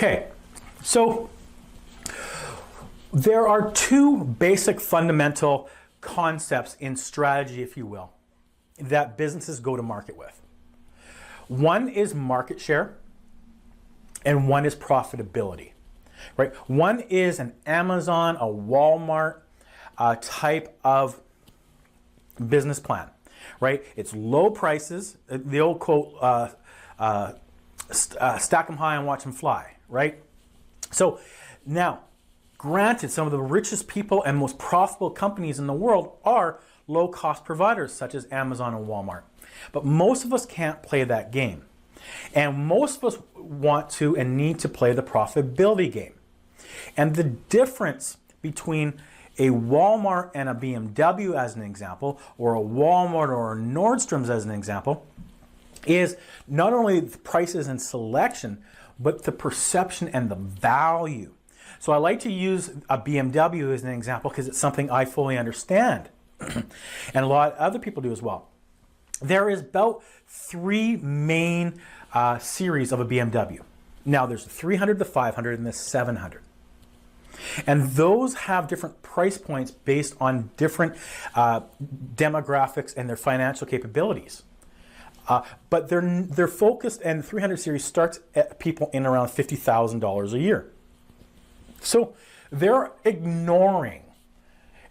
Okay, so there are two basic fundamental concepts in strategy, if you will, that businesses go to market with. One is market share, and one is profitability, right? One is an Amazon, a Walmart type of business plan, right? It's low prices, the old quote, stack them high and watch them fly, right? So now, granted, some of the richest people and most profitable companies in the world are low-cost providers such as Amazon and Walmart. But most of us can't play that game. And most of us want to and need to play the profitability game. And the difference between a Walmart and a BMW as an example, or a Walmart or a Nordstrom's as an example, is not only the prices and selection, but the perception and the value. So I like to use a BMW as an example because it's something I fully understand. And a lot of other people do as well. There is about three main series of a BMW. Now there's the 300, the 500, and the 700. And those have different price points based on different demographics and their financial capabilities. But they're focused, and the 300 series starts at people in around $50,000 a year. So they're ignoring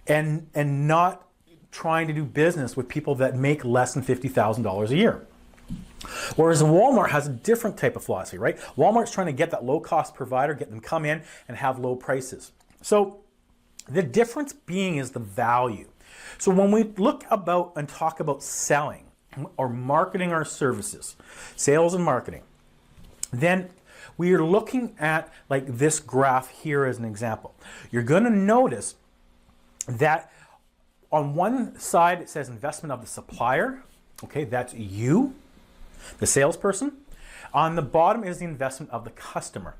and not trying to do business with people that make less than $50,000 a year. Whereas Walmart has a different type of philosophy, right? Walmart's trying to get that low-cost provider, get them come in and have low prices. So the difference being is the value. So when we look about and talk about selling or marketing our services, sales and marketing, then we are looking at like this graph here as an example. You're going to notice that on one side it says investment of the supplier. Okay, that's you, the salesperson. On the bottom is the investment of the customer.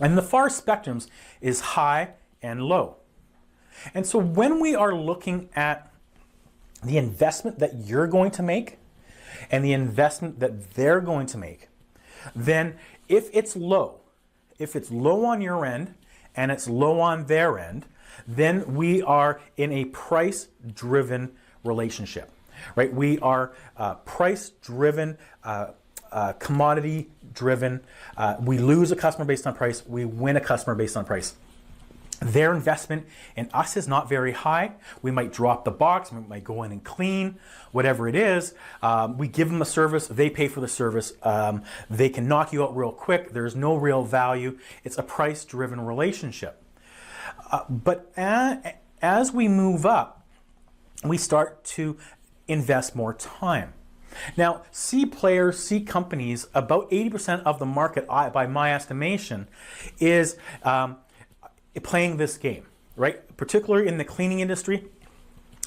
And the far spectrums is high and low. And so when we are looking at the investment that you're going to make and the investment that they're going to make, then if it's low on your end and it's low on their end, then we are in a price-driven relationship, right? We are price-driven, commodity-driven. We lose a customer based on price. We win a customer based on price. Their investment in us is not very high. We might drop the box, we might go in and clean, whatever it is. We give them a service, they pay for the service. They can knock you out real quick. There's no real value. It's a price-driven relationship. But as we move up, we start to invest more time. Now, C players, C companies, about 80% of the market, by my estimation, is playing this game, right? Particularly in the cleaning industry,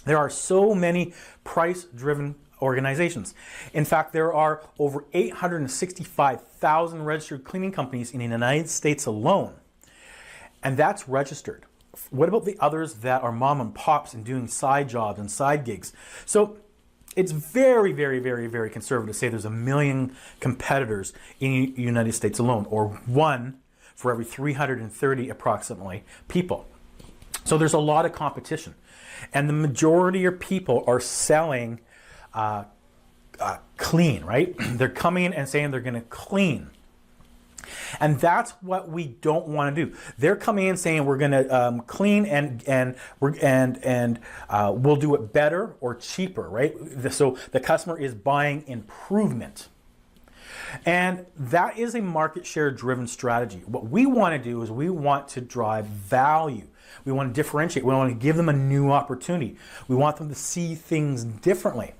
there are so many price-driven organizations. In fact, there are over 865,000 registered cleaning companies in the United States alone, and that's registered. What about the others that are mom and pops and doing side jobs and side gigs? So it's very, very, very, very conservative to say there's 1 million competitors in the United States alone, or one for every 330 approximately people. So there's a lot of competition. And the majority of people are selling clean, right? They're coming in and saying they're going to clean. And that's what we don't want to do. They're coming in saying we're going to clean and we'll do it better or cheaper, right? So the customer is buying improvement. And that is a market share driven strategy. What we want to do is we want to drive value. We want to differentiate. We want to give them a new opportunity. We want them to see things differently.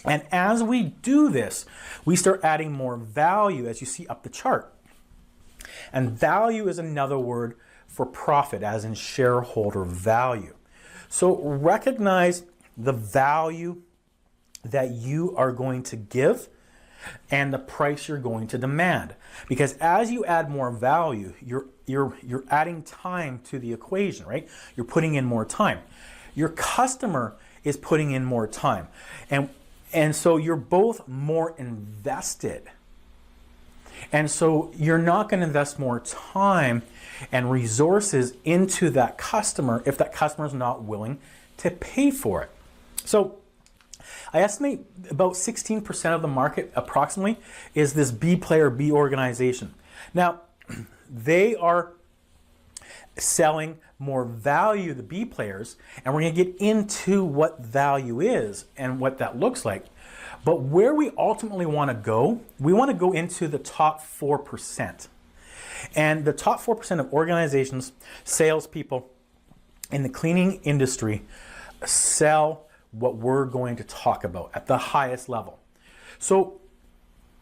And as we do this, we start adding more value, as you see up the chart. And value is another word for profit, as in shareholder value. So recognize the value that you are going to give and the price you're going to demand. Because as you add more value, you're adding time to the equation, right? You're putting in more time. Your customer is putting in more time. And so you're both more invested And so you're not going to invest more time and resources into that customer if that customer is not willing to pay for it. So I estimate about 16% of the market approximately is this B player, B organization. Now, they are selling more value, the B players, and we're going to get into what value is and what that looks like. But where we ultimately want to go, we want to go into the top 4%. And the top 4% of organizations, salespeople in the cleaning industry sell what we're going to talk about at the highest level. So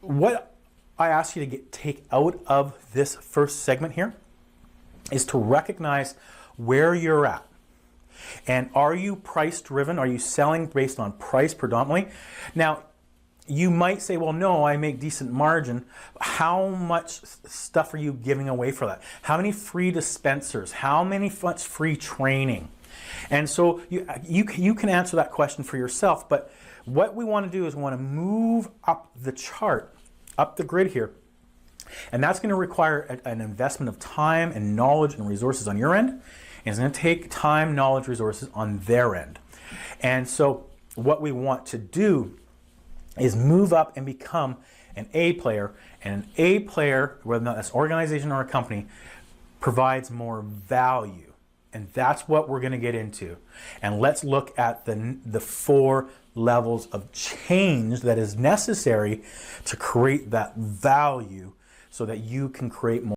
what I ask you to take out of this first segment here is to recognize where you're at. And are you price driven? Are you selling based on price predominantly? Now, you might say, well, no, I make decent margin. How much stuff are you giving away for that? How many free dispensers? How much free training? And so you can answer that question for yourself, but what we want to do is we want to move up the chart, up the grid here, and that's going to require an investment of time and knowledge and resources on your end, and it's going to take time, knowledge, resources on their end. And so what we want to do is move up and become an A player, and an A player, whether that's an organization or a company, provides more value. And that's what we're going to get into. And let's look at the 4 levels of change that is necessary to create that value so that you can create more.